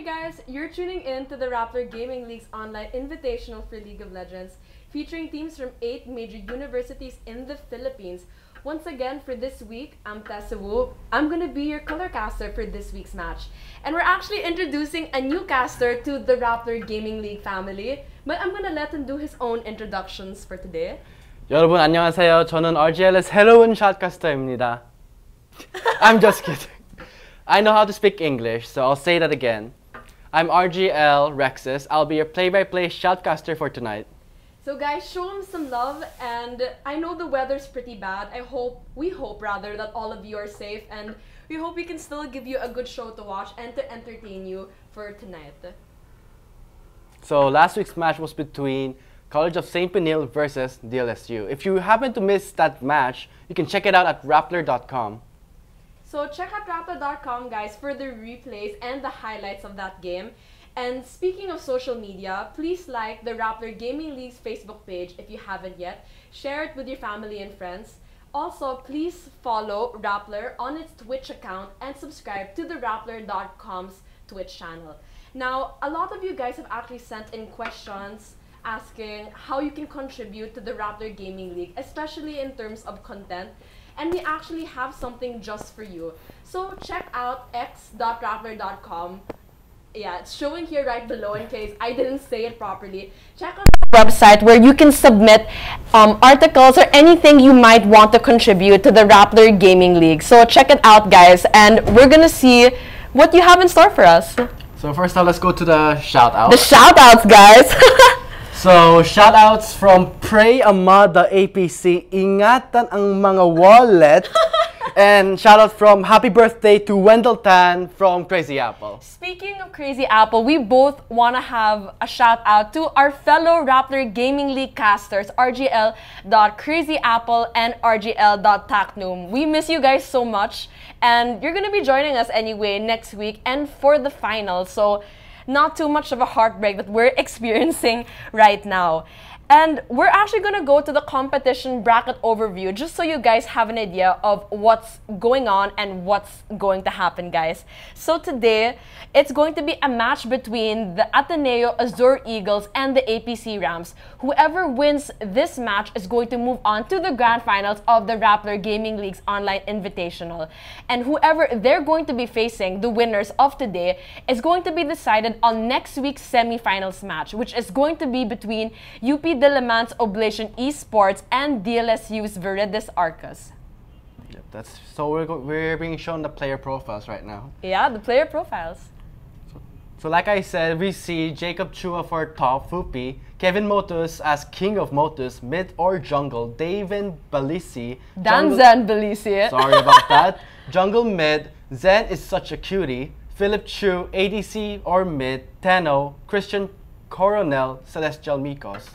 Hey guys, you're tuning in to the Rappler Gaming League's online invitational for League of Legends, featuring teams from 8 major universities in the Philippines. Once again, for this week, I'm Tessa Wu. I'm gonna be your color caster for this week's match. And we're actually introducing a new caster to the Rappler Gaming League family, but I'm gonna let him do his own introductions for today. 여러분 안녕하세요. 저는 RGL의 새로운 샷caster입니다. I'm just kidding. I know how to speak English, so I'll say that again. I'm RGL Rexus. I'll be your play-by-play shoutcaster for tonight. So guys, show him some love, and I know the weather's pretty bad. We hope rather that all of you are safe, and we hope we can still give you a good show to watch and to entertain you for tonight. So last week's match was between College of St. Peniel versus DLSU. If you happen to miss that match, you can check it out at Rappler.com. So check out Rappler.com, guys, for the replays and the highlights of that game. And speaking of social media, please like the Rappler Gaming League's Facebook page if you haven't yet. Share it with your family and friends. Also, please follow Rappler on its Twitch account and subscribe to the Rappler.com's Twitch channel. Now, a lot of you guys have actually sent in questions asking how you can contribute to the Rappler Gaming League, especially in terms of content. And we actually have something just for you. So check out x.rappler.com. Yeah, it's showing here right below in case I didn't say it properly. Check out the website where you can submit articles or anything you might want to contribute to the Rappler Gaming League. So check it out, guys, and we're gonna see what you have in store for us. So first off, let's go to the shoutouts. The shoutouts, guys. So, shoutouts from Pray Amada APC, ingatan ang mga wallet. And shoutout from Happy Birthday to Wendell Tan from Crazy Apple. Speaking of Crazy Apple, we both want to have a shout out to our fellow Rappler Gaming League casters, RGL.CrazyApple and RGL.Tacnoom. We miss you guys so much, and you're going to be joining us anyway next week and for the final. So, not too much of a heartbreak that we're experiencing right now. And we're actually going to go to the competition bracket overview just so you guys have an idea of what's going on and what's going to happen, guys. So today, it's going to be a match between the Ateneo Azure Eagles and the APC Rams. Whoever wins this match is going to move on to the grand finals of the Rappler Gaming League's online invitational. And whoever they're going to be facing, the winners of today, is going to be decided on next week's semifinals match, which is going to be between UP Diliman's Oblation Esports and DLSU's Viridis Arcus. Yep, so we're being shown the player profiles right now. Yeah, the player profiles. So like I said, we see Jacob Chua for top Fupi, Kevin Motus as King of Motus, mid or jungle, David Balisi. Zen Balisi. Sorry about that. Jungle mid, Zen is such a cutie, Philip Chu, ADC or mid, Teno, Christian Coronel, Celestial Mikos.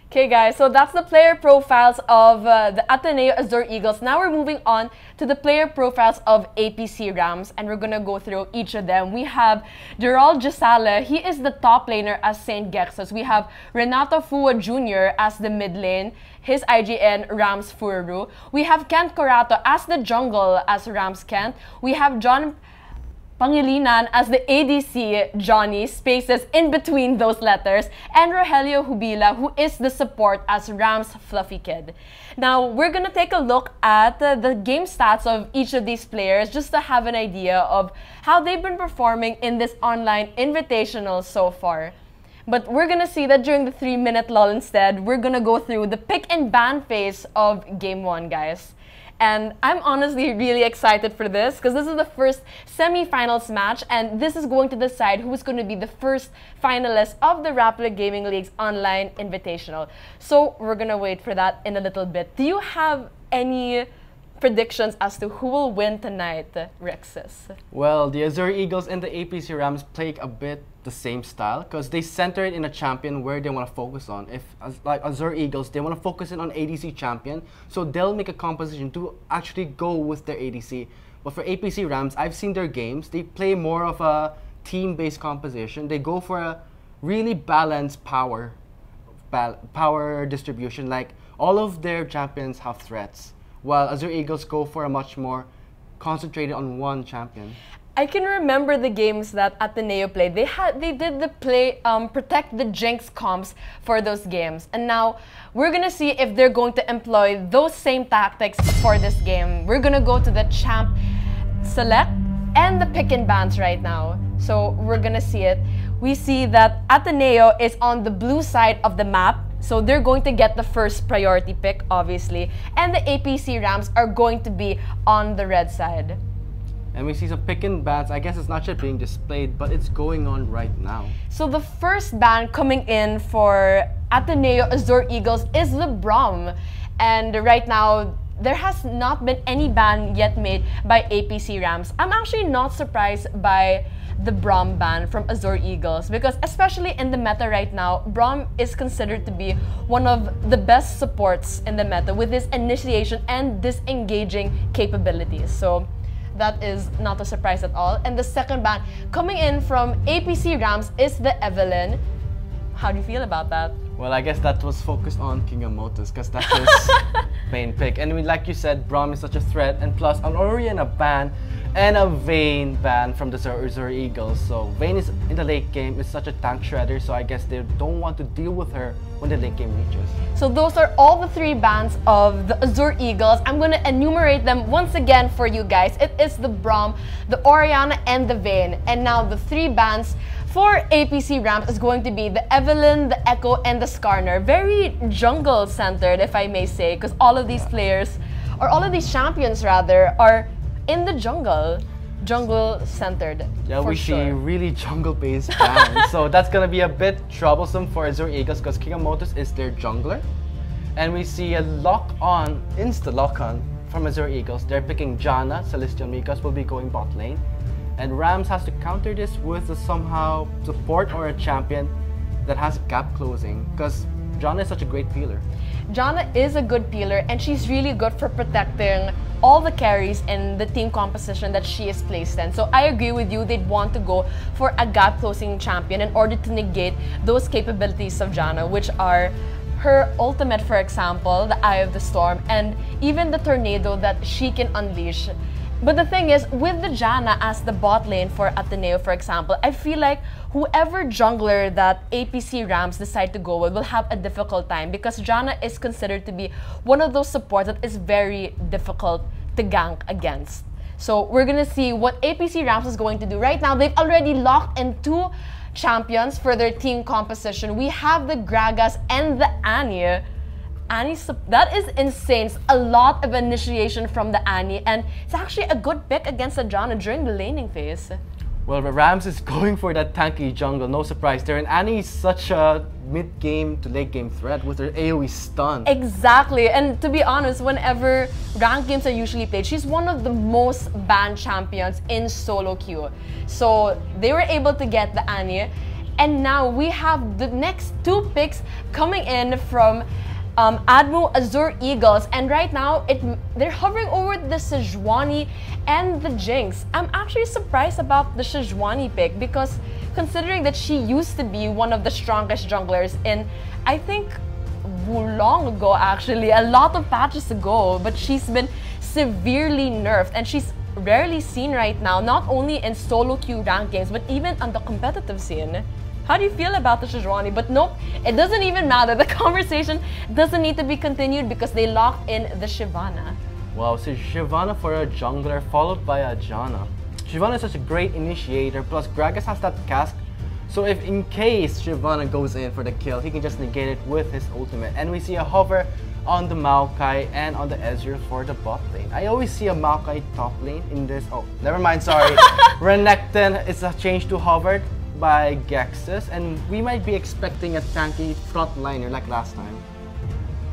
Okay guys, so that's the player profiles of the Ateneo Azure Eagles. Now we're moving on to the player profiles of APC Rams, and we're gonna go through each of them. We have Gerald Gisale, he is the top laner as Saint Gexus. We have Renato Fua Jr. as the mid lane, his IGN Rams Furu. We have Kent Corato as the jungle as Rams Kent. We have John Pangilinan as the ADC Johnny, spaces in between those letters, and Rogelio Hubila, who is the support as Rams Fluffy Kid. Now, we're gonna take a look at the game stats of each of these players just to have an idea of how they've been performing in this online invitational so far. But we're gonna see that during the 3-minute lull instead, we're gonna go through the pick and ban phase of Game 1, guys. And I'm honestly really excited for this because this is the first semi-finals match, and this is going to decide who is going to be the first finalist of the Rappler Gaming League's online invitational. So we're going to wait for that in a little bit. Do you have any predictions as to who will win tonight, Rexus? Well, the Azure Eagles and the APC Rams play a bit the same style because they center it in a champion where they want to focus on. If like Azure Eagles, they want to focus in on ADC champion, so they'll make a composition to actually go with their ADC. But for APC Rams, I've seen their games. They play more of a team-based composition. They go for a really balanced power distribution. Like all of their champions have threats, while Azure Eagles go for a much more concentrated on one champion. I can remember the games that Ateneo played. They did the protect the Jinx comps for those games. And now we're gonna see if they're going to employ those same tactics for this game. We're gonna go to the champ select and the pick and bans right now. So we're gonna see it. We see that Ateneo is on the blue side of the map. So they're going to get the first priority pick, obviously. And the APC Rams are going to be on the red side. And we see some pick and bans. I guess it's not yet being displayed, but it's going on right now. So the first ban coming in for Ateneo Azure Eagles is the Braum. And right now, there has not been any ban yet made by APC Rams. I'm actually not surprised by the Braum ban from Azure Eagles because especially in the meta right now, Braum is considered to be one of the best supports in the meta with his initiation and disengaging capabilities. So that is not a surprise at all. And the second ban coming in from APC Rams is the Evelyn. How do you feel about that? Well, I guess that was focused on King of Motus because that's his main pick. And like you said, Braum is such a threat, and plus an Oriana ban and a Vayne ban from the Azure Eagles. So Vayne is in the late game, is such a tank shredder, so I guess they don't want to deal with her when the late game reaches. So those are all the 3 bans of the Azure Eagles. I'm going to enumerate them once again for you guys. It is the Braum, the Oriana, and the Vayne. And now the 3 bans for APC Rams is going to be the Evelyn, the Echo, and the Skarner. Very jungle-centered, if I may say, because all of these players, or all of these champions rather, are in the jungle-centered. Yeah, we see really jungle-based bans. So that's gonna be a bit troublesome for Azure Eagles because King of Motus is their jungler. And we see a lock-on, insta-lock-on from Azure Eagles. They're picking Janna, Celestial Mikas will be going bot lane. And Rams has to counter this with a somehow support or a champion that has gap closing because Janna is such a great peeler. Janna is a good peeler and she's really good for protecting all the carries in the team composition that she is placed in. So I agree with you, they'd want to go for a gap closing champion in order to negate those capabilities of Janna, which are her ultimate, for example, the Eye of the Storm, and even the tornado that she can unleash. But the thing is, with the Janna as the bot lane for Ateneo, for example, I feel like whoever jungler that APC Rams decide to go with will have a difficult time because Janna is considered to be one of those supports that is very difficult to gank against. So we're gonna see what APC Rams is going to do. Right now, they've already locked in 2 champions for their team composition. We have the Gragas and the Annie. That is insane. It's a lot of initiation from the Annie, and it's actually a good pick against the Janna during the laning phase. Well, the Rams is going for that tanky jungle, no surprise there. And Annie is such a mid-game to late-game threat with her AoE stun. Exactly, and to be honest, whenever ranked games are usually played, she's one of the most banned champions in solo queue. So they were able to get the Annie, and now we have the next 2 picks coming in from Admu Azure Eagles, and right now they're hovering over the Sejuani and the Jinx. I'm actually surprised about the Sejuani pick because considering that she used to be one of the strongest junglers in, I think, long ago actually, a lot of patches ago, but she's been severely nerfed and she's rarely seen right now, not only in solo queue rank games, but even on the competitive scene. How do you feel about the Sejuani? But nope, it doesn't even matter. The conversation doesn't need to be continued because they locked in the Shyvana. Wow, so Shyvana for a jungler followed by a Janna. Shyvana is such a great initiator, plus Gragas has that cask. So if in case Shyvana goes in for the kill, he can just negate it with his ultimate. And we see a hover on the Maokai and on the Azure for the bot lane. I always see a Maokai top lane in this. Oh, never mind, sorry. Renekton is a change to hover by Gexus, and we might be expecting a tanky frontliner like last time.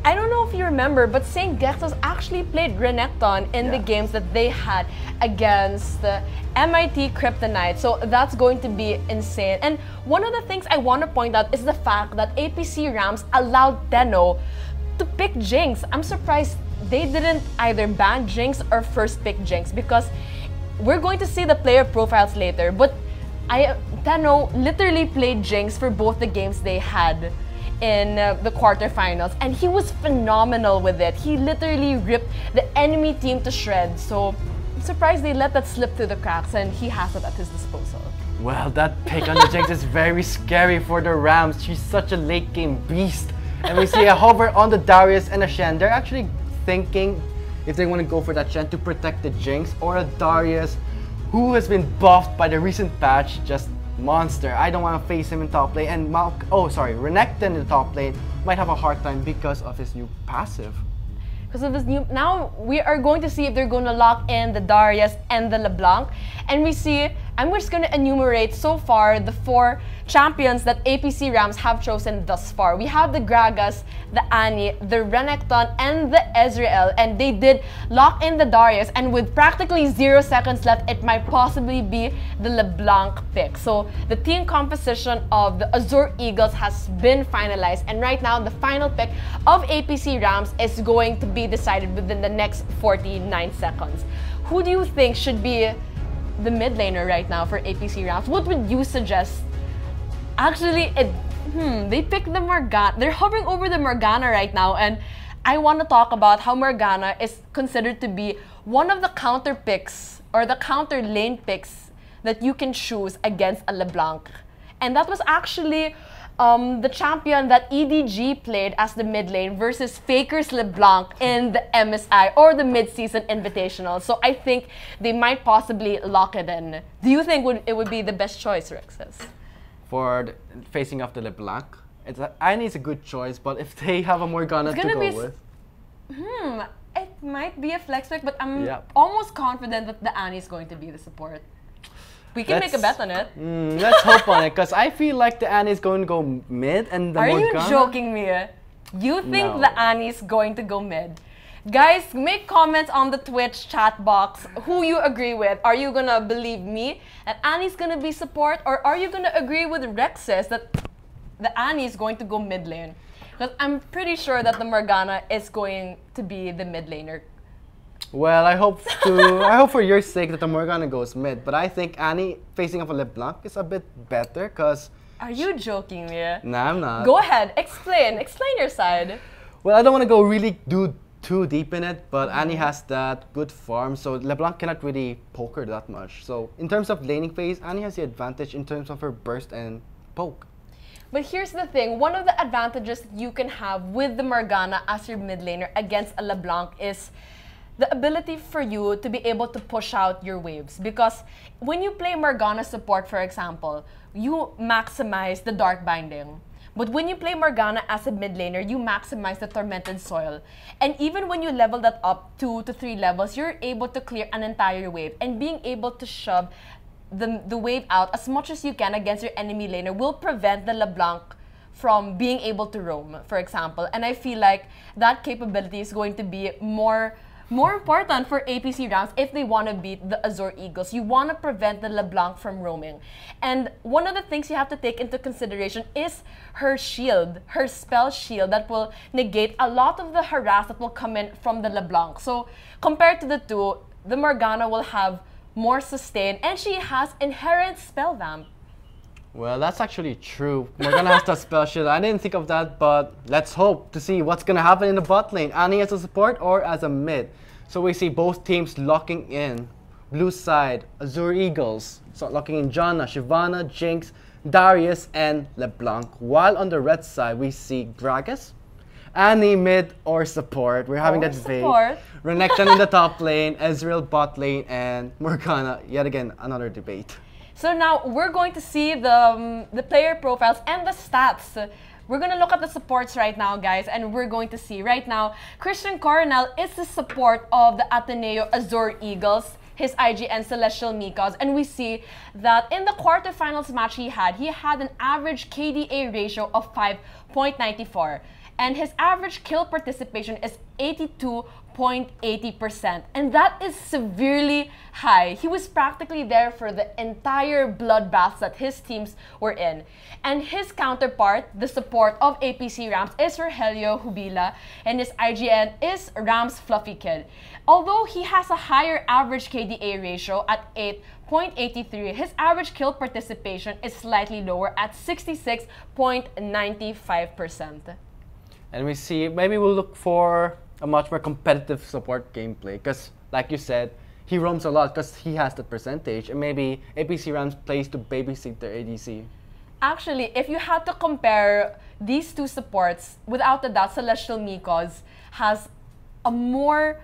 I don't know if you remember, but Saint Gexus actually played Renekton in the games that they had against the MIT Kryptonite, so that's going to be insane. And one of the things I want to point out is the fact that APC Rams allowed Tenno to pick Jinx. I'm surprised they didn't either ban Jinx or first pick Jinx because we're going to see the player profiles later, but Tenno literally played Jinx for both the games they had in the quarterfinals, and he was phenomenal with it. He literally ripped the enemy team to shreds. So surprised they let that slip through the cracks and he has it at his disposal. Well, that pick on the Jinx is very scary for the Rams. She's such a late game beast. And we see a hover on the Darius and a Shen. They're actually thinking if they want to go for that Shen to protect the Jinx or a Darius who has been buffed by the recent patch. Just monster. I don't want to face him in top lane. And Renekton in the top lane might have a hard time because of his new passive. Because of his new, now we are going to see if they're going to lock in the Darius and the LeBlanc. And we see, I'm just going to enumerate so far the 4 champions that APC Rams have chosen thus far. We have the Gragas, the Annie, the Renekton, and the Azure, and they did lock in the Darius, and with practically 0 seconds left, it might possibly be the LeBlanc pick. So the team composition of the Azure Eagles has been finalized, and right now the final pick of APC Rams is going to be decided within the next 49 seconds. Who do you think should be the mid laner right now for APC Rams? What would you suggest? Actually, they picked the Morgana. They're hovering over the Morgana right now, and I want to talk about how Morgana is considered to be one of the counter picks or the counter lane picks that you can choose against a LeBlanc. And that was actually the champion that EDG played as the mid lane versus Faker's LeBlanc in the MSI or the mid-season invitational. So I think they might possibly lock it in. Do you think it would be the best choice, Rexus? For facing off the LeBlanc, Annie is a good choice, but if they have a Morgana to go with... It might be a flex pick, but I'm almost confident that the Annie is going to be the support. We can make a bet on it. Let's hope on it, because I feel like the Annie is going to go mid and the Morgana... Are you joking me? You think the Annie is going to go mid? Guys, make comments on the Twitch chat box who you agree with. Are you gonna believe me that Annie's gonna be support, or are you gonna agree with Rexus that the Annie is going to go mid lane? Because I'm pretty sure that the Morgana is going to be the mid laner. Well, I hope for your sake that the Morgana goes mid, but I think Annie facing off a LeBlanc is a bit better because... Are you joking me? Nah, I'm not. Go ahead, explain your side. Well, I don't want to go really too deep in it, but Annie has that good farm, so LeBlanc cannot really poke her that much. So in terms of laning phase, Annie has the advantage in terms of her burst and poke. But here's the thing, one of the advantages you can have with the Morgana as your mid laner against a LeBlanc is the ability for you to be able to push out your waves. Because when you play Morgana support, for example, you maximize the Dark Binding. But when you play Morgana as a mid laner, you maximize the Tormented Soil. And even when you level that up 2 to 3 levels, you're able to clear an entire wave. And being able to shove the wave out as much as you can against your enemy laner will prevent the LeBlanc from being able to roam, for example. And I feel like that capability is going to be more important for APC Rams if they want to beat the Azure Eagles. You want to prevent the LeBlanc from roaming. And one of the things you have to take into consideration is her shield, her spell shield that will negate a lot of the harass that will come in from the LeBlanc. So compared to the two, the Morgana will have more sustain and she has inherent spell vamp. Well, that's actually true. Morgana has that spell shield. I didn't think of that, but let's hope to see what's going to happen in the bot lane. Annie as a support or as a mid. So we see both teams locking in. Blue side, Azure Eagles. So locking in Janna, Shyvana, Jinx, Darius, and LeBlanc. While on the red side, we see Gragas, Annie mid or support. We're having that debate. Renekton in the top lane, Ezreal bot lane, and Morgana, yet again, another debate. So now we're going to see the player profiles and the stats. We're going to look at the supports right now, guys, and we're going to see right now, Christian Coronel is the support of the Ateneo Azure Eagles, his IGN Celestial Mikos, and we see that in the quarterfinals match he had an average KDA ratio of 5.94. And his average kill participation is 82.80%. And that is severely high. He was practically there for the entire bloodbaths that his teams were in. And his counterpart, the support of APC Rams, is Rogelio Hubila. And his IGN is Rams Fluffy Kid. Although he has a higher average KDA ratio at 8.83, his average kill participation is slightly lower at 66.95%. And we see, maybe we'll look for a much more competitive support gameplay because, like you said, he roams a lot because he has the percentage, and maybe APC Rams plays to babysit their ADC. Actually, if you had to compare these two supports, without a doubt, Celestial Mikos has a more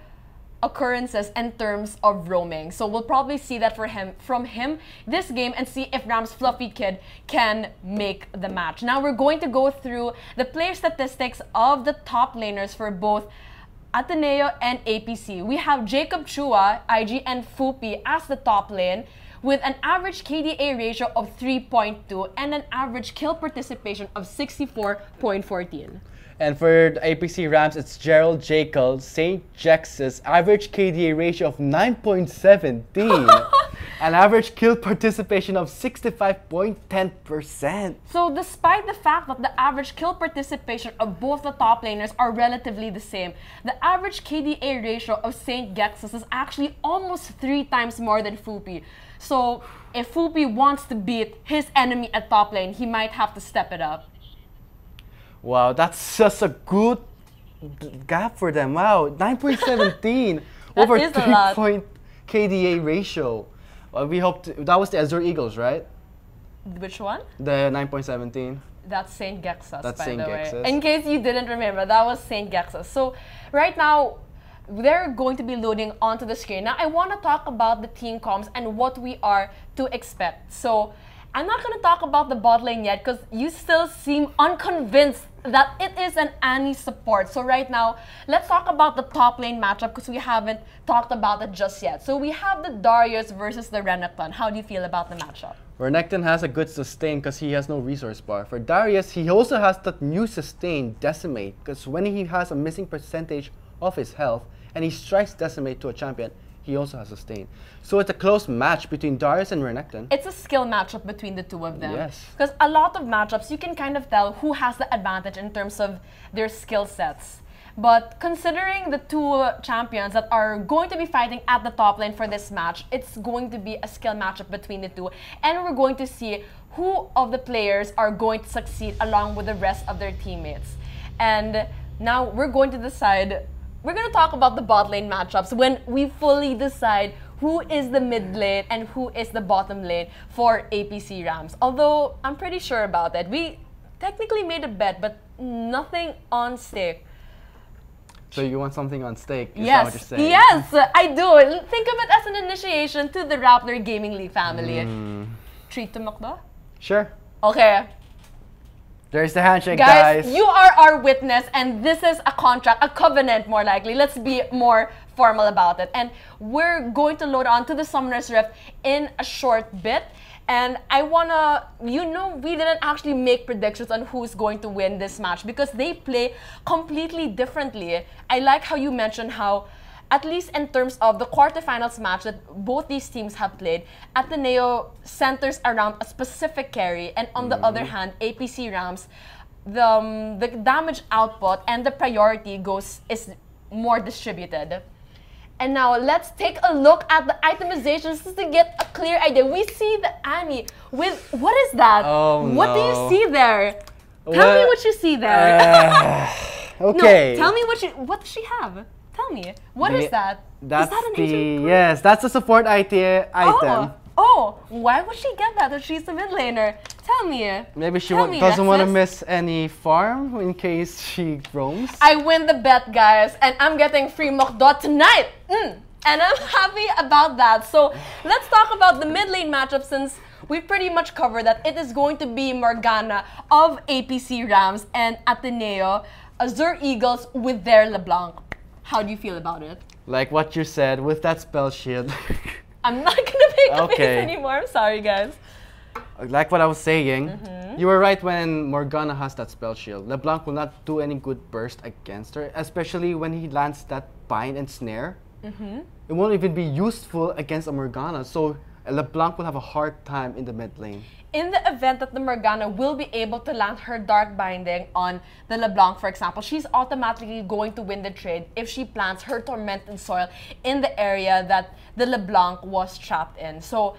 occurrences in terms of roaming. So we'll probably see that from him this game and see if Rams Fluffy Kid can make the match. Now we're going to go through the player statistics of the top laners for both Ateneo and APC. We have Jacob Chua, IG, and Fupi as the top lane with an average KDA ratio of 3.2 and an average kill participation of 64.14. And for the APC Rams, it's Gerald Jekyll, St. Jex's average KDA ratio of 9.17. An average kill participation of 65.10%. So despite the fact that the average kill participation of both the top laners are relatively the same, the average KDA ratio of St. Gexus is actually almost 3 times more than Fupi. So if Fupi wants to beat his enemy at top lane, he might have to step it up. Wow, that's just a good gap for them. Wow, 9.17 over 3 KDA ratio. We hope that was the Azure Eagles, right? Which one? The 9.17. That's St. Gexus, That's by St. the way. Gexus. In case you didn't remember, that was St. Gexus. So right now, they're going to be loading onto the screen. Now, I want to talk about the team comms and what we are to expect. So I'm not going to talk about the bot lane yet because you still seem unconvinced that it is an Annie support. So right now, let's talk about the top lane matchup because we haven't talked about it just yet. So we have the Darius versus the Renekton. How do you feel about the matchup? Renekton has a good sustain because he has no resource bar. For Darius, he also has that new sustain, Decimate, because when he has a missing percentage of his health and he strikes Decimate to a champion, he also has sustain. So it's a close match between Darius and Renekton. It's a skill matchup between the two of them. Yes. Because a lot of matchups, you can kind of tell who has the advantage in terms of their skill sets. But considering the two champions that are going to be fighting at the top lane for this match, it's going to be a skill matchup between the two. And we're going to see who of the players are going to succeed along with the rest of their teammates. And now we're going to decide. We're going to talk about the bot lane matchups when we fully decide who is the mid lane and who is the bottom lane for APC Rams. Although, I'm pretty sure about that. We technically made a bet, but nothing on stake. So you want something on stake? Is Yes, that what you're saying? yes, I do. Think of it as an initiation to the Rappler Gaming League family. Treat to Makdo? Sure. Okay. There's the handshake, guys. You are our witness, and this is a contract, a covenant more likely. Let's be more formal about it. And we're going to load on to the Summoner's Rift in a short bit. And I wanna, we didn't actually make predictions on who's going to win this match because they play completely differently. I like how you mentioned how, at least in terms of the quarterfinals match that both these teams have played, Ateneo centers around a specific carry, and on the other hand, APC Rams, the damage output and the priority is more distributed. And now let's take a look at the itemizations just to get a clear idea. We see the Annie with, what is that? Oh, what do you see there? Tell me what you see there. Okay. No, tell me what does she have? Tell me. What is that? That's is that an agent? Yes, that's a support item. Oh, why would she get that if she's a mid laner? Tell me. Maybe she doesn't want to miss any farm in case she roams. I win the bet, guys, and I'm getting free Mokdo tonight. And I'm happy about that. So let's talk about the mid lane matchup since we pretty much covered that it is going to be Morgana of APC Rams and Ateneo, Azure Eagles with their LeBlanc. How do you feel about it? Like what you said, with that spell shield. I'm not gonna make a face anymore. I'm sorry, guys. Like what I was saying, you were right when Morgana has that spell shield. LeBlanc will not do any good burst against her, especially when he lands that bind and snare. It won't even be useful against a Morgana, so LeBlanc will have a hard time in the mid lane. In the event that the Morgana will be able to land her Dark Binding on the LeBlanc, for example, she's automatically going to win the trade if she plants her Tormented Soil in the area that the LeBlanc was trapped in. So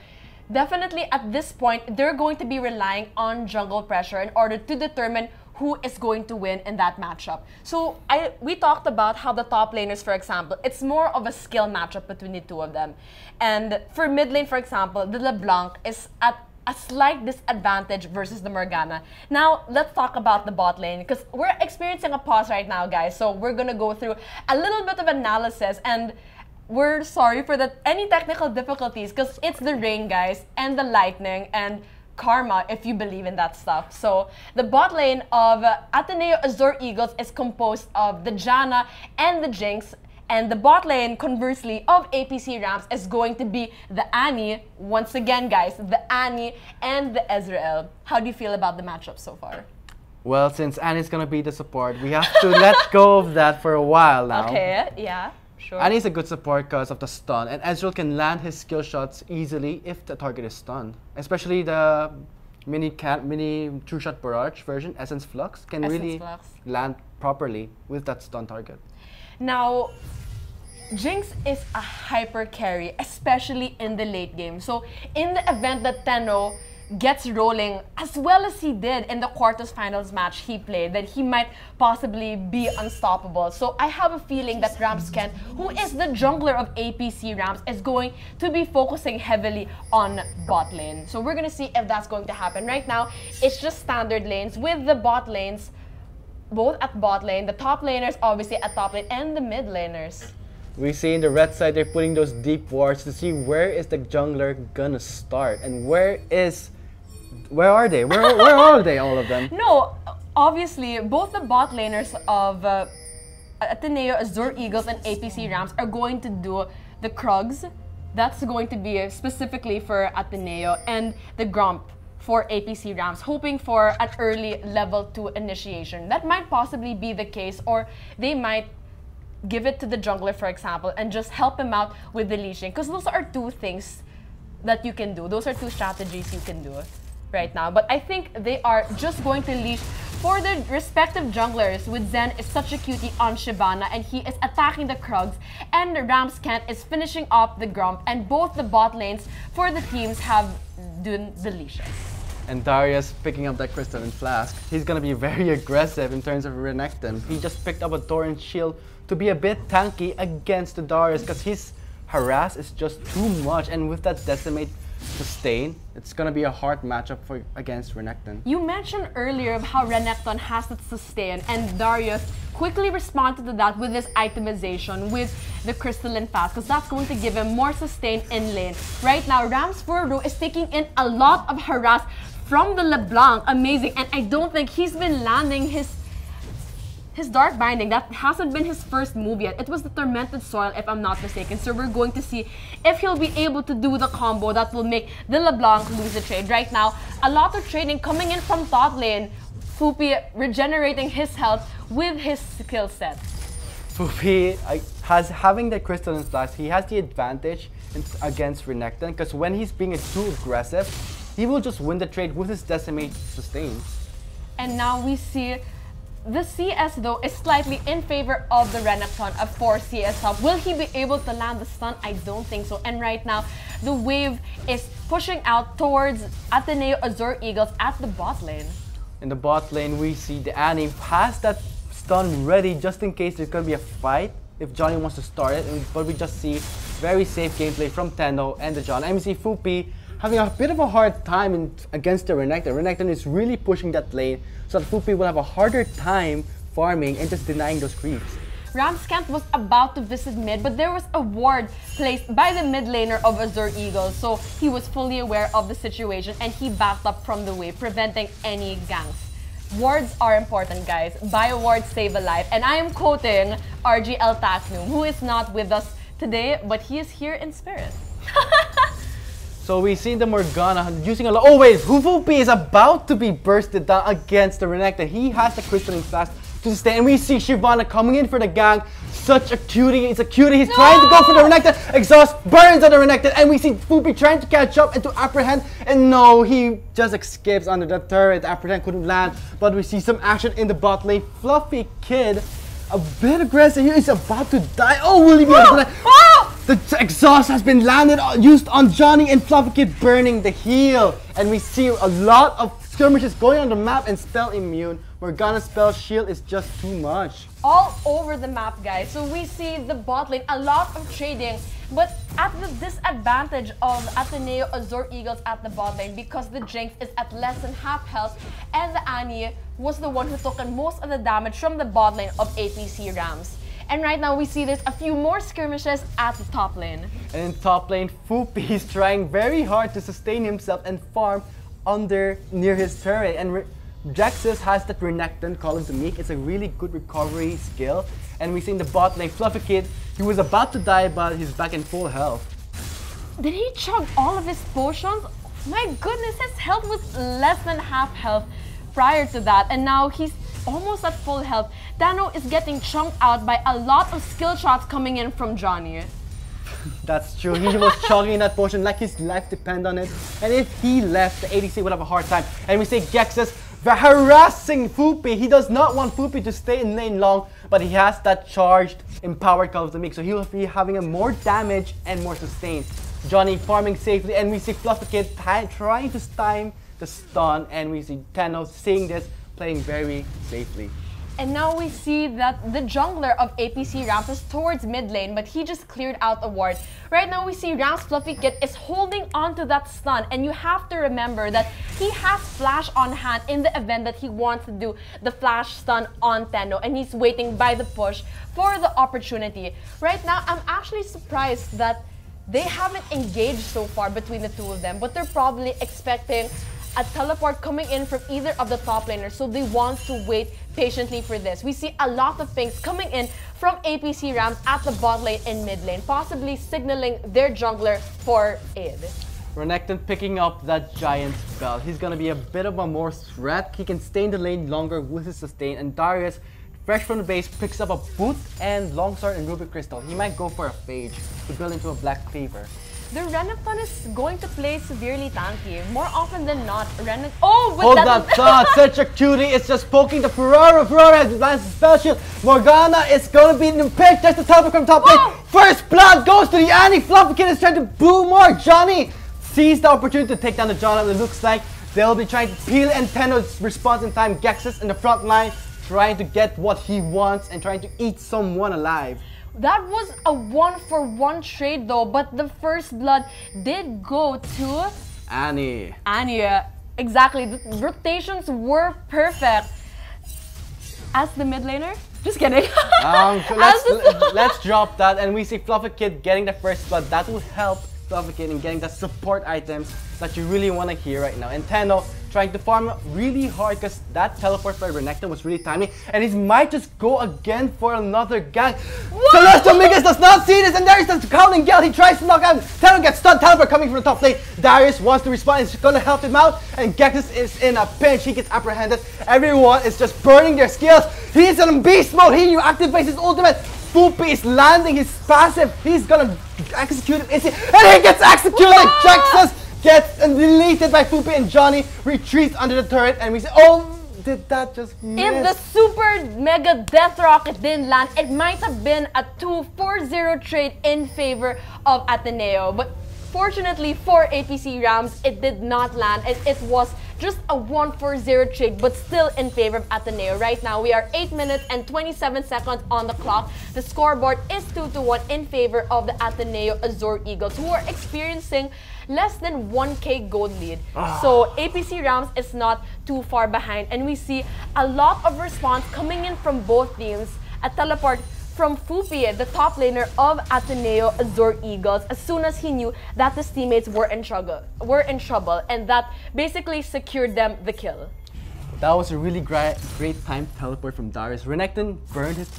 definitely at this point, they're going to be relying on jungle pressure in order to determine who is going to win in that matchup. So we talked about how the top laners, for example, it's more of a skill matchup between the two of them. And for mid lane, for example, the LeBlanc is at a slight disadvantage versus the Morgana. Now, let's talk about the bot lane because we're experiencing a pause right now, guys. So we're gonna go through a little bit of analysis, and we're sorry for any technical difficulties because it's the rain, guys, and the lightning, and karma, if you believe in that stuff. So the bot lane of Ateneo Azure Eagles is composed of the Janna and the Jinx, and the bot lane, conversely, of APC Rams is going to be the Annie. Once again, guys, the Annie and the Azrael. How do you feel about the matchup so far? Well, since Annie's gonna be the support, we have to let go of that for a while now. Okay, yeah. Sure. Annie's a good support because of the stun, and Ezreal can land his skill shots easily if the target is stunned. Especially the mini True Shot Barrage version, Essence Flux, can really land properly with that stun target. Now, Jinx is a hyper carry, especially in the late game. So in the event that Tenno gets rolling as well as he did in the quarterfinals match he played, that he might possibly be unstoppable. So I have a feeling that Ramsken, who is the jungler of APC Rams, is going to be focusing heavily on bot lane. So we're gonna see if that's going to happen. Right now, it's just standard lanes with the bot lanes both at bot lane, the top laners obviously at top lane, and the mid laners. We see in the red side they're putting those deep wards to see where is the jungler gonna start and where are they? Where are they, all of them? No, obviously, both the bot laners of Ateneo, Azure Eagles, and APC Rams are going to do the Krugs. That's going to be specifically for Ateneo, and the Grump for APC Rams, hoping for an early level 2 initiation. That might possibly be the case, or they might give it to the jungler, for example, and just help him out with the leashing. Because those are two things that you can do. Those are two strategies you can do right now. But I think they are just going to leash for their respective junglers, with Zen is such a cutie on Shyvana, and he is attacking the Krugs, and Ramscant is finishing off the Grump, and both the bot lanes for the teams have done the leashes. And Darius picking up that Crystalline Flask. He's gonna be very aggressive in terms of Renekton. He just picked up a Torrent Shield to be a bit tanky against the Darius because his harass is just too much, and with that Decimate sustain, it's gonna be a hard matchup against Renekton. You mentioned earlier of how Renekton has that sustain, and Darius quickly responded to that with his itemization with the Crystalline Flask, because that's going to give him more sustain in lane. Right now, Rams Furu is taking in a lot of harass from the LeBlanc. Amazing, and I don't think he's been landing his Dark Binding. That hasn't been his first move yet. It was the Tormented Soil, if I'm not mistaken. So we're going to see if he'll be able to do the combo that will make the LeBlanc lose the trade. Right now, a lot of trading coming in from top lane. Fupi regenerating his health with his skill set. Fupi having the Crystalline Flask, he has the advantage against Renekton because when he's being too aggressive, he will just win the trade with his Decimate sustain. And now we see the CS, though, is slightly in favor of the Renekton, a 4 CS top. Will he be able to land the stun? I don't think so. And right now, the wave is pushing out towards Ateneo Azure Eagles at the bot lane. In the bot lane, we see the Annie has that stun ready just in case there's going to be a fight if Johnny wants to start it. But we just see very safe gameplay from Tenno and the John. And we see Fupi having a bit of a hard time against the Renekton. Renekton is really pushing that lane so that Fupi will have a harder time farming and just denying those creeps. Ramscant was about to visit mid, but there was a ward placed by the mid laner of Azure Eagles, so he was fully aware of the situation and he backed up from the wave, preventing any ganks. Wards are important, guys. Buy a ward, save a life. And I am quoting RGL Tasnum, who is not with us today, but he is here in spirit. So we see the Morgana using a lot. Oh wait, Fupi is about to be bursted down against the Renekton. He has the Crystalline Flask to sustain, and we see Shyvana coming in for the gang. Such a cutie, it's a cutie. He's trying to go for the Renekton. Exhaust burns on the Renekton, and we see Fupi trying to catch up and to apprehend, and no, he just escapes under the turret. Apprehend couldn't land, but we see some action in the bot lane. Fluffy Kid, a bit aggressive. He is about to die. Oh, will he be able to die? The exhaust has been landed, used on Johnny, and Fluffy Kid burning the heal. And we see a lot of skirmishes going on the map, and spell immune Morgana's spell shield is just too much. All over the map, guys. So we see the bot lane, a lot of trading, but at the disadvantage of Ateneo Azure Eagles at the bot lane because the Jinx is at less than half health and the Annie was the one who took on most of the damage from the bot lane of APC Rams. And right now we see there's a few more skirmishes at the top lane. And in top lane, Fupi is trying very hard to sustain himself and farm near his turret. And Jaxus has that Renekton Column to Meek. It's a really good recovery skill. And we see in the bot lane, Fluffy Kid, he was about to die but he's back in full health. Did he chug all of his potions? My goodness, his health was less than half health prior to that. And now he's almost at full health. Dano is getting chunked out by a lot of skill shots coming in from Johnny. That's true. He was chugging that potion like his life depended on it. And if he left, the ADC would have a hard time. And we see Gexus harassing Fupi. He does not want Fupi to stay in lane long, but he has that charged, empowered Call of the Meek. So he'll be having a more damage and more sustain. Johnny farming safely, and we see Fluffy Kid trying to time the stun, and we see Tenno seeing this, playing very safely. And now we see that the jungler of APC Ramp is towards mid lane, but he just cleared out a ward. Right now we see Ramp's Fluffy Kid is holding on to that stun, and you have to remember that he has flash on hand in the event that he wants to do the flash stun on Tenno, and he's waiting by the push for the opportunity. Right now I'm actually surprised that they haven't engaged so far between the two of them, but they're probably expecting a teleport coming in from either of the top laners, so they want to wait patiently for this. We see a lot of things coming in from APC Rams at the bot lane and mid lane, possibly signaling their jungler for aid. Renekton picking up that giant spell. He's gonna be a bit of a more threat. He can stay in the lane longer with his sustain, and Darius, fresh from the base, picks up a boot and longsword and ruby crystal. He might go for a phage to build into a black cleaver. The Renekton is going to play severely tanky. More often than not, Renekton... Oh, but hold that thought! Such a cutie! It's just poking the Ferrara. Ferrara has advanced his spell shield. Morgana is going to be in the pick. Just the teleport from top lane. First blood goes to the Annie. Fluffy Kid is trying to boo more. Johnny sees the opportunity to take down the John. It looks like they'll be trying to peel, and Tenno's response in time. Gexus in the front line, trying to get what he wants and trying to eat someone alive. That was a 1-for-1 trade though, but the first blood did go to Annie. Annie, exactly. The rotations were perfect. As the mid laner? Just kidding. Let's drop that, and we see Fluffy Kid getting the first blood. That will help Fluffy Kid in getting the support items that you really want to hear right now. And Tenno trying to farm really hard because that teleport by Renekton was really timely, and he might just go again for another gang. Celestial Migas does not see this, and Darius does the Howling Gale. He tries to knock out. Tenno gets stunned. Teleport coming from the top lane. Darius wants to respond. He's going to help him out, and Gexus is in a pinch. He gets apprehended. Everyone is just burning their skills. He's in beast mode. He activates his ultimate. Fupi is landing his passive. He's gonna execute it, and he gets executed. Jaxus gets deleted by Fupi, and Johnny retreats under the turret, and we say, oh, did that just miss? If the super mega death rocket didn't land, it might have been a 2-4-0 trade in favor of Ateneo. But fortunately for APC Rams, it did not land. It was just a 1-4-0 trade, but still in favor of Ateneo. Right now, we are 8 minutes and 27 seconds on the clock. The scoreboard is 2-1 in favor of the Ateneo Azure Eagles, who are experiencing less than 1k gold lead. So APC Rams is not too far behind, and we see a lot of response coming in from both teams. A teleport from Fupi, the top laner of Ateneo Azure Eagles, as soon as he knew that his teammates were in trouble, and that basically secured them the kill. That was a really great time teleport from Darius. Renekton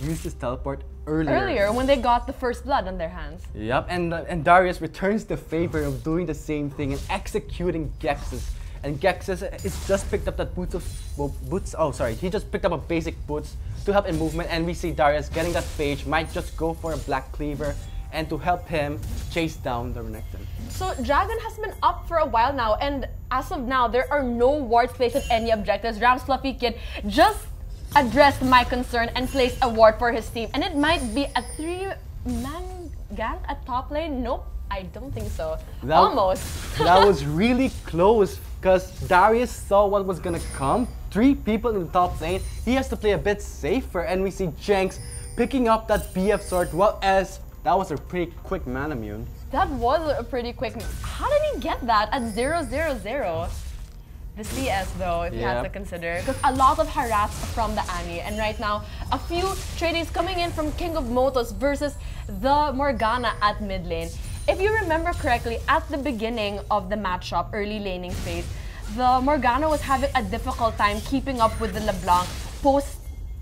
used his teleport earlier when they got the first blood on their hands. Yep, and Darius returns the favor of doing the same thing and executing Gexus. And Gexus is just picked up that he just picked up a basic boots to help in movement, and we see Darius getting that phage, might just go for a black cleaver and to help him chase down the Renekton. So Dragon has been up for a while now, and as of now, there are no wards placed at any objectives. Ram's Fluffy Kid just addressed my concern and placed a ward for his team, and it might be a 3-man gang at top lane. Nope, I don't think so. Almost. That was really close because Darius saw what was gonna come, 3 people in the top lane, he has to play a bit safer, and we see Jinx picking up that BF sword, well as that was a pretty quick mana immune. That was a pretty quick. How did he get that at 0-0-0? The CS though, if you have to consider, because a lot of harass from the Annie, and right now a few tradings coming in from King of Motos versus the Morgana at mid lane. If you remember correctly, at the beginning of the matchup, early laning phase, the Morgana was having a difficult time keeping up with the LeBlanc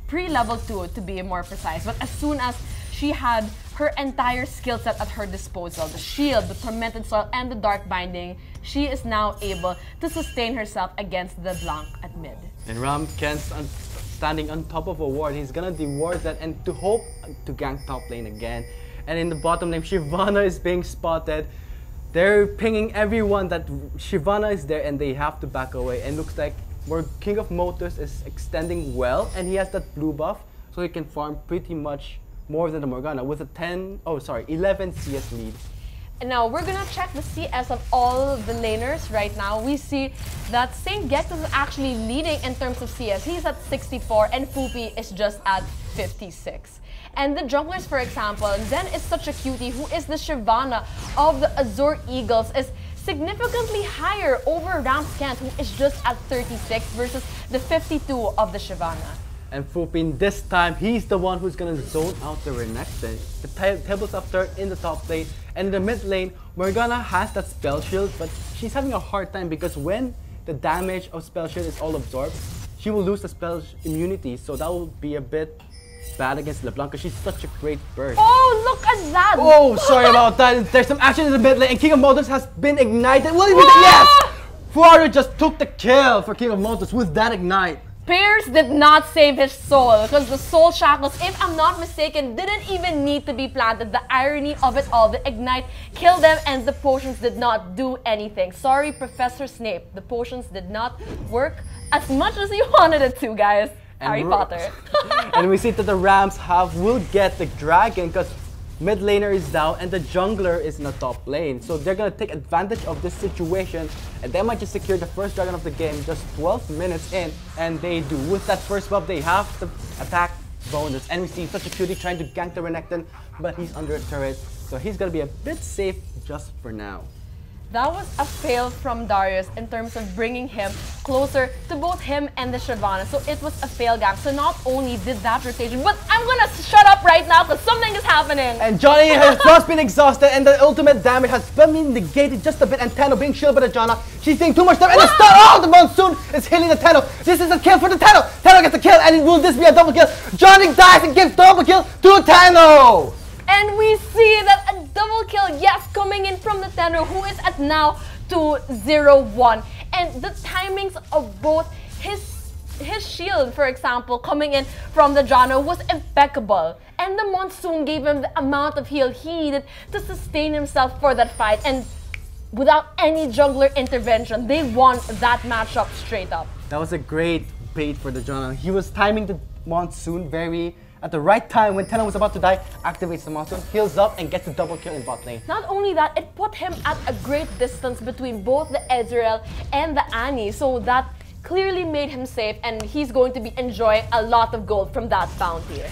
pre-level 2 to be more precise. But as soon as she had her entire skill set at her disposal, the shield, the tormented soil, and the dark binding, she is now able to sustain herself against the Blanc at mid. And Ram Kent's standing on top of a ward. He's gonna deward that and to hope to gank top lane again. And in the bottom lane, Shyvana is being spotted. They're pinging everyone that Shyvana is there and they have to back away. And looks like King of Motos is extending well, and he has that blue buff, so he can farm pretty much more than the Morgana with a 11 CS lead. And now we're gonna check the CS of all the laners right now. We see that Saint Gex is actually leading in terms of CS. He's at 64 and Fupi is just at 56. And the junglers, for example, Zen is such a cutie, who is the Shyvana of the Azure Eagles, is significantly higher over Ramskant, who is just at 36 versus the 52 of the Shyvana. And Fupin, this time, he's the one who's gonna zone out the Renekton. The tables up third in the top lane, and in the mid lane, Morgana has that spell shield, but she's having a hard time because when the damage of spell shield is all absorbed, she will lose the spell immunity, so that will be a bit bad against LeBlanc because she's such a great burst. Oh, look at that! Oh, sorry about that. There's some action in the mid lane, and King of Motos has been ignited. Will he be the— yes! Fuaru just took the kill for King of Motos with that ignite. Pierce did not save his soul because the soul shackles, if I'm not mistaken, didn't even need to be planted. The irony of it all, the ignite killed them and the potions did not do anything. Sorry, Professor Snape, the potions did not work as much as you wanted it to, guys. And Harry Potter. And we see that the Rams will get the dragon because mid laner is down and the jungler is in the top lane. So they're gonna take advantage of this situation and they might just secure the first dragon of the game just 12 minutes in, and they do. With that first buff, they have the attack bonus. And we see such a cutie trying to gank the Renekton, but he's under a turret, so he's gonna be a bit safe just for now. That was a fail from Darius in terms of bringing him closer to both him and the Shyvana. So it was a fail gank. So not only did that rotation, but I'm gonna shut up right now because something is happening. And Johnny has just been exhausted and the ultimate damage has been negated just a bit. And Tenno being shielded by the Janna. She's taking too much damage and the stun. Oh, the Monsoon is hitting the Tenno. This is a kill for the Tenno. Tenno gets the kill, and will this be a double kill? Johnny dies and gives double kill to Tenno. And we see that a double kill, yes, coming in from the Tenno, who is at now 2-0-1. And the timings of both his shield, for example, coming in from the Janna was impeccable. And the Monsoon gave him the amount of heal he needed to sustain himself for that fight. And without any jungler intervention, they won that matchup straight up. That was a great bait for the Janna. He was timing the Monsoon at the right time when Tenno was about to die, activates the Monsoon, heals up, and gets the double kill in bot lane. Not only that, it put him at a great distance between both the Azure and the Annie, so that clearly made him safe, and he's going to be enjoying a lot of gold from that bounty.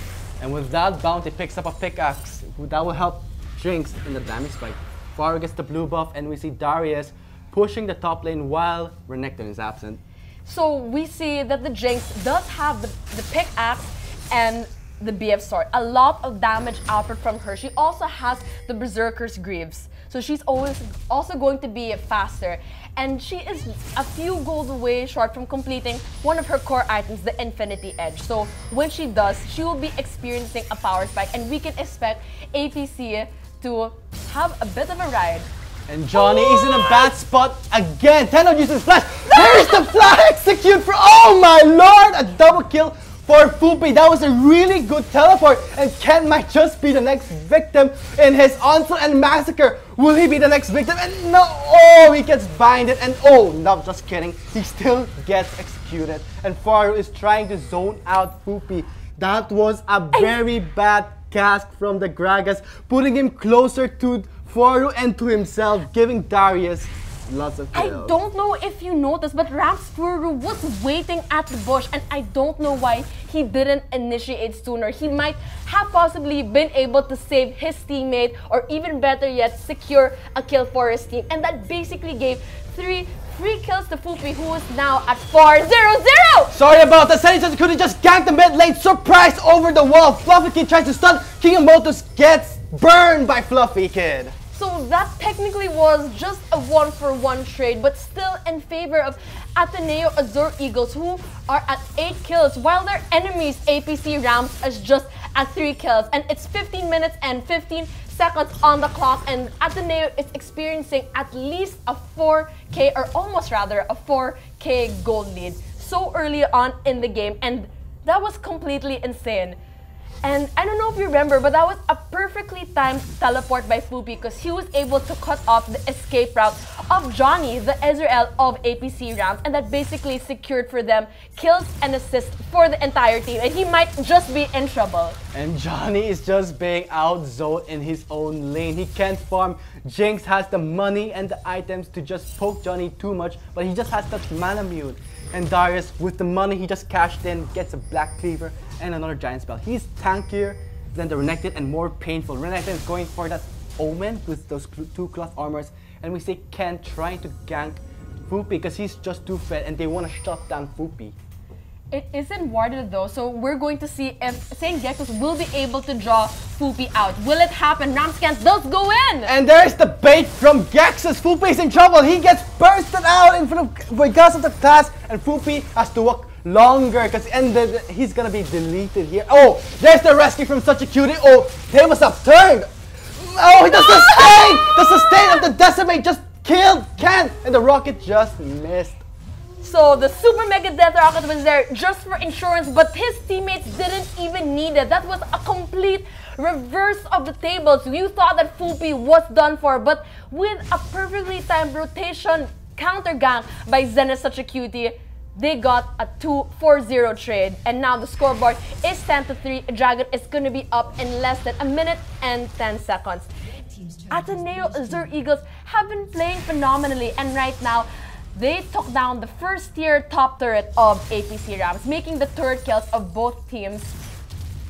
And with that bounty, picks up a pickaxe. That will help Jinx in the damage spike. Faru gets the blue buff, and we see Darius pushing the top lane while Renekton is absent. So we see that the Jinx does have the pickaxe and the BF sword. A lot of damage output from her. She also has the Berserker's Greaves. So she's also going to be faster. And she is a few gold away short from completing one of her core items, the Infinity Edge. So when she does, she will be experiencing a power spike, and we can expect APC to have a bit of a ride. And Johnny is in a bad spot again. Tenno uses flash. There's the flash execute for— oh my lord! A double kill for Fupi. That was a really good teleport, and Ken might just be the next victim in his onslaught and massacre. Will he be the next victim? And no, oh, he gets binded, and oh, no, just kidding. He still gets executed, and Faru is trying to zone out Fupi. That was a very bad cast from the Gragas, putting him closer to Faru and to himself, giving Darius lots of I kills. don't know if you noticed, but Ramsfuru was waiting at the bush, and I don't know why he didn't initiate sooner. He might have possibly been able to save his teammate, or even better yet, secure a kill for his team. And that basically gave three kills to Fupi, who is now at 4-0-0! Sorry about that, Senny could have just ganked the mid lane, surprise over the wall. Fluffy Kid tries to stun, King of Motos gets burned by Fluffy Kid. So that technically was just a 1-for-1 trade, but still in favor of Ateneo Azure Eagles, who are at 8 kills, while their enemies APC Rams is just at 3 kills. And it's 15 minutes and 15 seconds on the clock, and Ateneo is experiencing at least a 4K, or almost rather a 4K gold lead so early on in the game, and that was completely insane. And I don't know if you remember, but that was a perfectly timed teleport by Fupi, because he was able to cut off the escape route of Johnny, the Azure of APC Rams, and that basically secured for them kills and assists for the entire team, and he might just be in trouble. And Johnny is just being out-zoned in his own lane. He can't farm. Jinx has the money and the items to just poke Johnny too much, but he just has that mana mute. And Darius, with the money he just cashed in, gets a Black Cleaver and another Giant Spell. He's tankier than the Renekton and more painful. Renekton is going for that Omen with those 2 cloth armors, and we see Ken trying to gank Fupi because he's just too fed and they want to shut down Fupi. It isn't warded though, so we're going to see if Saint Gecko's will be able to draw Fupi out. Will it happen? Ramscans does go in! And there's the bait from Gexus. Fupi is in trouble. He gets bursted out in front of because of the class, and Fupi has to walk longer because he's gonna be deleted here. Oh, there's the rescue from such a cutie. Oh, they was upturned. Oh, he does the sustain! The sustain of the decimate just killed Ken, and the rocket just missed. So the Super Mega Death Rocket was there just for insurance, but his teammates didn't even need it. That was a complete reverse of the tables. You thought that Fupi was done for, but with a perfectly timed rotation counter gank by Zenith Such a Cutie, they got a 2-4-0 trade. And now the scoreboard is 10-3. Dragon is going to be up in less than a minute and 10 seconds. Ateneo Azure Eagles have been playing phenomenally, and right now, they took down the first tier top turret of APC Rams, making the turret kills of both teams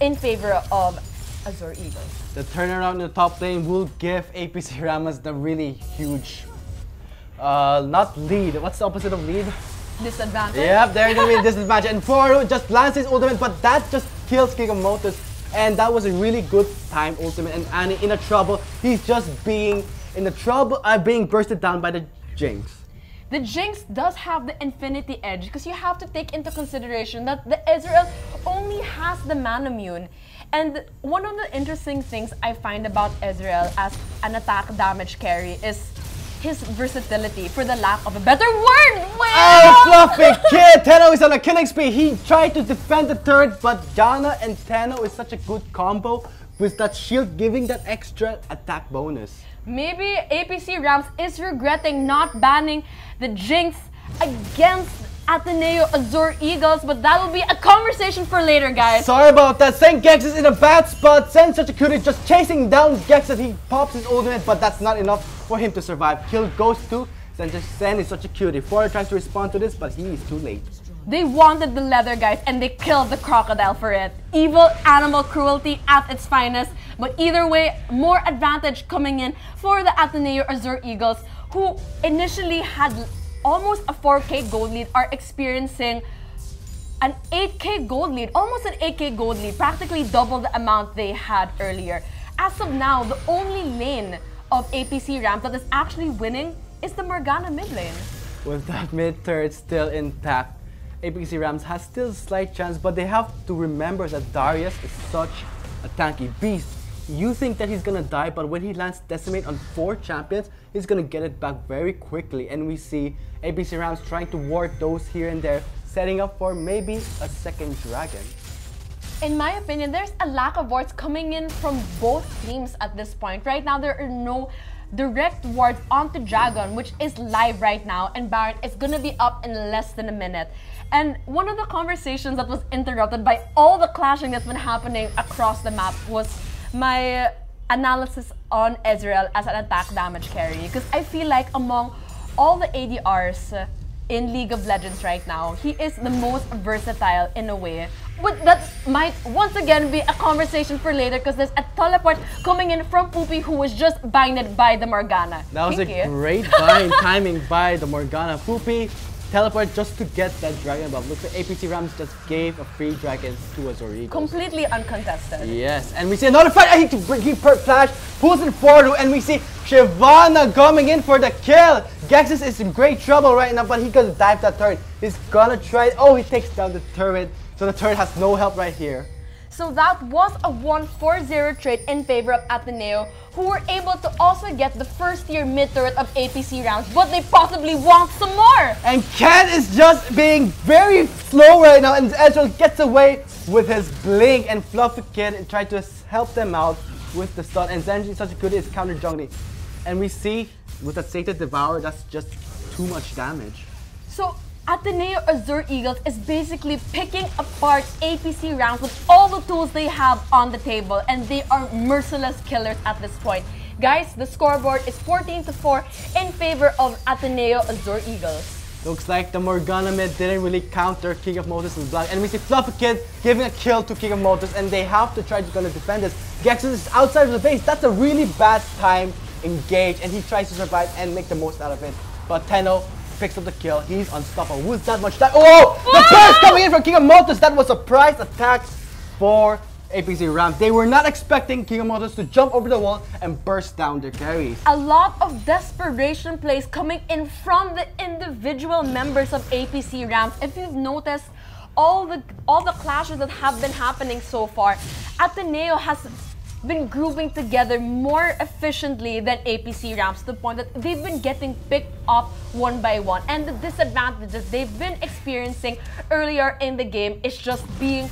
in favor of Azure Eagles. The turnaround in the top lane will give APC Rams the really huge, not lead. What's the opposite of lead? Disadvantage. Yep, they're gonna be a disadvantage. And Foro just lands his ultimate, but that just kills King of Motos. And that was a really good time ultimate. And Annie in a trouble. He's just being in the trouble, being bursted down by the Jinx. The Jinx does have the Infinity Edge, because you have to take into consideration that the Israel only has the mana mune. And one of the interesting things I find about Israel as an attack damage carry is his versatility, for the lack of a better word. Oh, Fluffy Kid! Tenno is on a killing spree. He tried to defend the turret, but Jana and Tenno is such a good combo with that shield giving that extra attack bonus. Maybe APC Rams is regretting not banning the Jinx against Ateneo Azure Eagles, but that will be a conversation for later, guys. Sorry about that. Saint Gex is in a bad spot. Saint Such a Cutie just chasing down Gex as he pops his ultimate, but that's not enough for him to survive. Kill goes to Saint is Such a Cutie. Foro tries to respond to this, but he is too late. They wanted the leather, guys, and they killed the crocodile for it. Evil animal cruelty at its finest. But either way, more advantage coming in for the Ateneo Azure Eagles, who initially had almost a 4K gold lead, are experiencing an 8K gold lead, almost an 8K gold lead, practically double the amount they had earlier. As of now, the only lane of APC Rams that is actually winning is the Morgana mid lane. With that mid turret still intact, APC Rams has still a slight chance, but they have to remember that Darius is such a tanky beast. You think that he's gonna die, but when he lands Decimate on 4 champions, he's gonna get it back very quickly. And we see APC Rams trying to ward those here and there, setting up for maybe a second dragon. In my opinion, there's a lack of wards coming in from both teams at this point. Right now, there are no direct wards onto Dragon, which is live right now, and Baron is gonna be up in less than a minute. And one of the conversations that was interrupted by all the clashing that's been happening across the map was my analysis on Ezreal as an attack damage carry, because I feel like among all the ADRs in League of Legends right now, he is the most versatile in a way. But that might once again be a conversation for later because there's a teleport coming in from Poopy who was just binded by the Morgana. That was a great bind timing by the Morgana. Poopy teleport just to get that dragon buff. Looks like APC Rams just gave a free dragon to Azure Eagles. Completely uncontested. Yes, and we see another fight. I need to bring Flash, pulls it forward, and we see Shyvana coming in for the kill. Gexus is in great trouble right now, but he gonna dive that turret. He's gonna try. Oh, he takes down the turret, so the turret has no help right here. So that was a 1-4-0 trade in favor of Ateneo, who were able to also get the first tier mid turret of APC rounds, but they possibly want some more! And Ken is just being very slow right now, and Ezreal gets away with his blink, and Fluffy Kid and try to help them out with the stun, and Zenji is such a good is counter jungling. And we see with that Sated Devour, that's just too much damage. So Ateneo Azure Eagles is basically picking apart APC rounds with all the tools they have on the table, and they are merciless killers at this point. Guys, the scoreboard is 14-4 in favor of Ateneo Azure Eagles. Looks like the Morgana mid didn't really counter King of Motors and Black, and we see Fluffy Kid giving a kill to King of Motors, and they have to try to defend this. Gexus is outside of the base. That's a really bad time engage, and he tries to survive and make the most out of it. But Tenno picks up the kill. He's unstoppable with that much time. Oh! The burst coming in from King of Motors. That was a surprise attack for APC Rams. They were not expecting King of Motors to jump over the wall and burst down their carries. A lot of desperation plays coming in from the individual members of APC Rams. If you've noticed all the clashes that have been happening so far, Ateneo has been grouping together more efficiently than APC Rams, to the point that they've been getting picked off one by one, and the disadvantages they've been experiencing earlier in the game is just being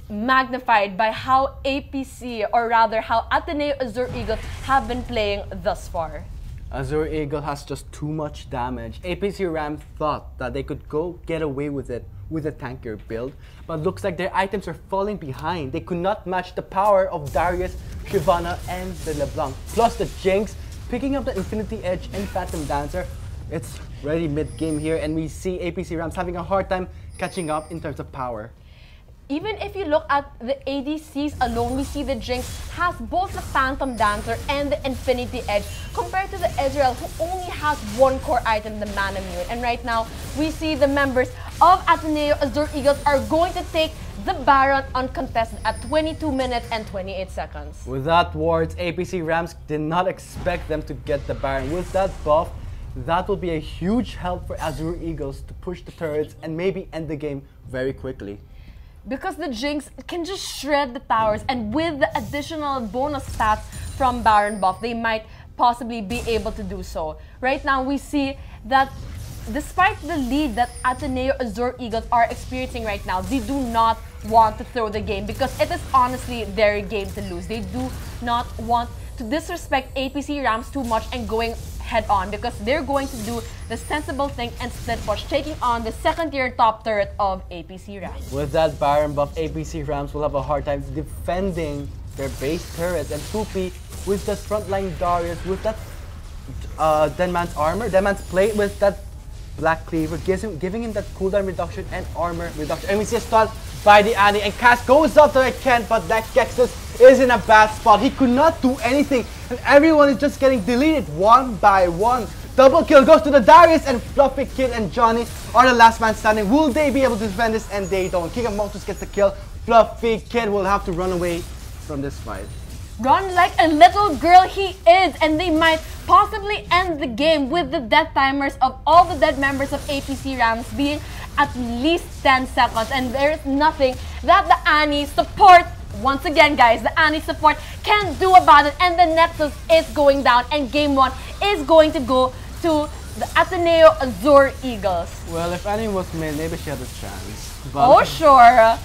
magnified by how APC, or rather how Ateneo Azure Eagles have been playing thus far. Azure Eagle has just too much damage. APC Rams thought that they could go get away with it with a tanker build, but looks like their items are falling behind. They could not match the power of Darius, Shyvana, and the LeBlanc. Plus the Jinx picking up the Infinity Edge and Phantom Dancer. It's ready mid-game here, and we see APC Rams having a hard time catching up in terms of power. Even if you look at the ADCs alone, we see the Jinx has both the Phantom Dancer and the Infinity Edge, compared to the Azure, who only has one core item, the Mana Mute. And right now, we see the members of Ateneo Azure Eagles are going to take the Baron uncontested at 22 minutes and 28 seconds. With that words, APC Rams did not expect them to get the Baron. With that buff, that will be a huge help for Azure Eagles to push the turrets and maybe end the game very quickly. Because the Jinx can just shred the towers, and with the additional bonus stats from Baron buff, they might possibly be able to do so. Right now, we see that despite the lead that Ateneo Azure Eagles are experiencing right now, they do not want to throw the game because it is honestly their game to lose. They do not want to disrespect APC Rams too much and going head on, because they're going to do the sensible thing and split push, taking on the second tier top turret of APC Rams. With that Baron buff, APC Rams will have a hard time defending their base turrets, and Poopy with the frontline Darius with that Deadman's armor, Deadman's plate with that Black Cleaver, giving him that cooldown reduction and armor reduction. And we see a stun by the Annie, and Cass goes up to Ken, but that Gexus is in a bad spot. He could not do anything, and everyone is just getting deleted one by one. Double kill goes to the Darius, and Fluffy Kid and Johnny are the last man standing. Will they be able to defend this? And they don't. King of Monsters gets the kill. Fluffy Kid will have to run away from this fight. Run like a little girl he is, and they might possibly end the game with the death timers of all the dead members of APC Rams being at least 10 seconds, and there is nothing that the Annie support, once again guys, the Annie support can do about it, and the Nexus is going down, and game 1 is going to go to the Ateneo Azure Eagles. Well, if Annie was mid, maybe she had a chance. But oh sure.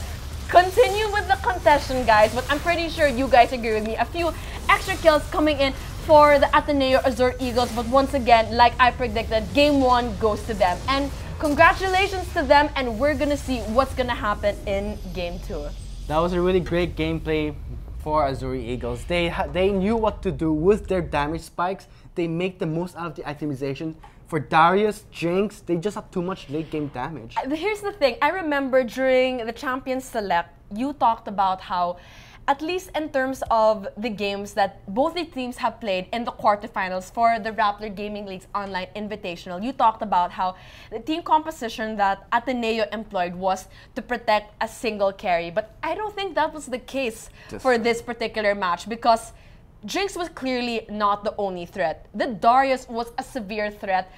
Continue with the contestation, guys, but I'm pretty sure you guys agree with me. A few extra kills coming in for the Ateneo Azure Eagles, but once again, like I predicted, game 1 goes to them. And congratulations to them, and we're gonna see what's gonna happen in game 2. That was a really great gameplay for Azure Eagles. They knew what to do with their damage spikes. They make the most out of the itemization. for Darius, Jinx, they just have too much late game damage. Here's the thing. I remember during the Champions Select, you talked about how, at least in terms of the games that both the teams have played in the quarterfinals for the Rappler Gaming League's online invitational, you talked about how the team composition that Ateneo employed was to protect a single carry. But I don't think that was the case for this particular match, because Jinx was clearly not the only threat. The Darius was a severe threat.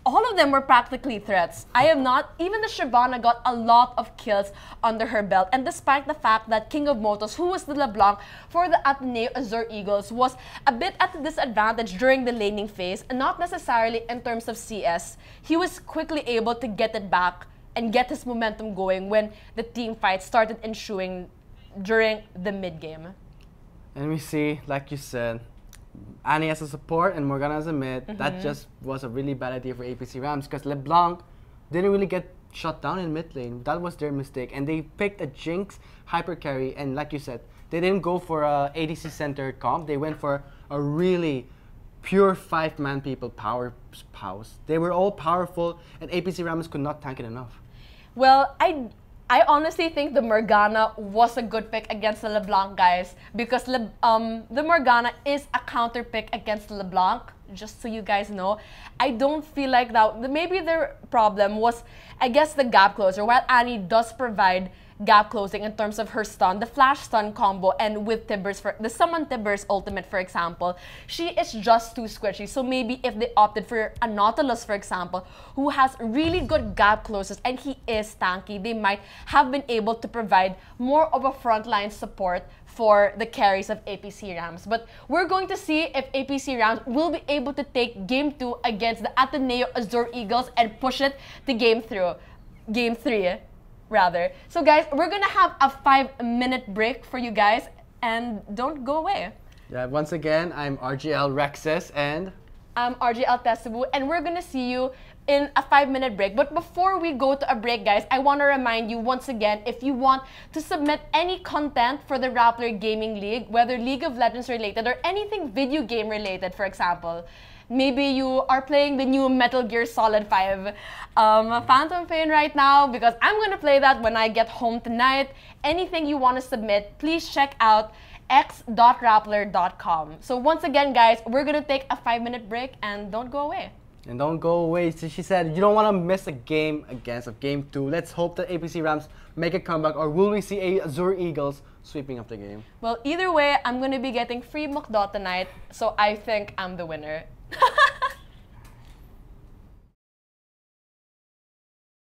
All of them were practically threats. Even the Shyvana got a lot of kills under her belt. And despite the fact that King of Motos, who was the LeBlanc for the Ateneo Azure Eagles, was a bit at a disadvantage during the laning phase, and not necessarily in terms of CS, he was quickly able to get it back and get his momentum going when the team fight started ensuing during the mid-game. And we see, like you said, Annie as a support and Morgana as a mid. That just was a really bad idea for APC Rams, because LeBlanc didn't really get shut down in mid lane. That was their mistake. And they picked a Jinx hyper carry, and like you said, they didn't go for a ADC centered comp. They went for a really pure 5-man people power house. They were all powerful, and APC Rams could not tank it enough. Well, I honestly think the Morgana was a good pick against the LeBlanc, guys, because the Morgana is a counter pick against the LeBlanc, just so you guys know. I don't feel like that. Maybe their problem was, I guess, the gap closer. While Annie does provide gap closing in terms of her stun, the flash stun combo, and with Tibbers, the summon Tibbers ultimate, for example, she is just too squishy. So maybe if they opted for a Nautilus, for example, who has really good gap closes and he is tanky, they might have been able to provide more of a frontline support for the carries of APC Rams. But we're going to see if APC Rams will be able to take Game 2 against the Ateneo Azure Eagles and push it to Game 3. Rather. So guys, we're gonna have a 5-minute break for you guys, and don't go away. Yeah, once again, I'm RGL Rexus, and I'm RGL Testabu, and we're gonna see you in a 5-minute break. But before we go to a break, guys, I want to remind you once again, if you want to submit any content for the Rappler Gaming League, whether League of Legends related or anything video game related, for example, maybe you are playing the new Metal Gear Solid 5 Phantom Pain right now, because I'm going to play that when I get home tonight. Anything you want to submit, please check out x.rappler.com. So once again, guys, we're going to take a 5-minute break, and don't go away. And don't go away. So she said you don't want to miss a game against Game 2. Let's hope that APC Rams make a comeback, or will we see Azure Eagles sweeping up the game? Well, either way, I'm going to be getting free Mukdo tonight, so I think I'm the winner.